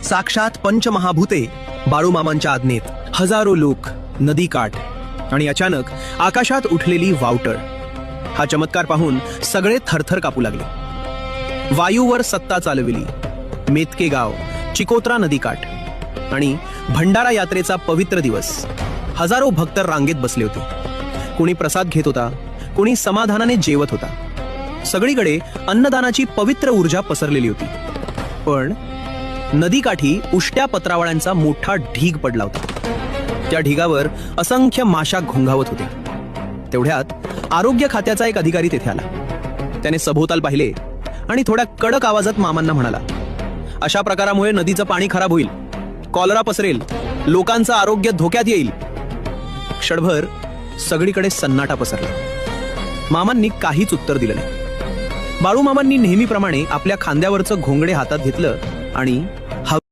साक्षात पंचमहाभूते बाळूमामांच्या आज्ञेत हजारो लोक, नदीकाठ आणि अचानक आकाशात उठलेली वावटळ. हा चमत्कार पाहून सगळे थरथर कापू लागले. वायूवर सत्ता चालविली. मेतके गाव, चिकोत्रा नदीकाठ आणि भंडारा यात्रेचा पवित्र दिवस. हजारो भक्त रांगेत बसले होते. कुणी प्रसाद घेत होता, कुणी समाधानाने जेवत होता. सगळीकडे अन्नदानाची पवित्र ऊर्जा पसरलेली होती. पण नदीकाठी उष्ट्या पत्रावळ्यांचा मोठा ढीग पडला होता. त्या ढिगावर असंख्य माशा घोंघावत होत्या. तेवढ्यात आरोग्य खात्याचा एक अधिकारी तेथे आला. त्याने सभोवताल पाहिले आणि थोड्या कडक आवाजात मामांना म्हणाला, अशा प्रकारामुळे नदीचं पाणी खराब होईल, कॉलरा पसरेल, लोकांचं आरोग्य धोक्यात येईल. क्षणभर सगळीकडे सन्नाटा पसरला. मामांनी काहीच उत्तर दिलं नाही. बाळूमामांनी नेहमीप्रमाणे आपल्या खांद्यावरचं घोंगडे हातात घेतलं आणि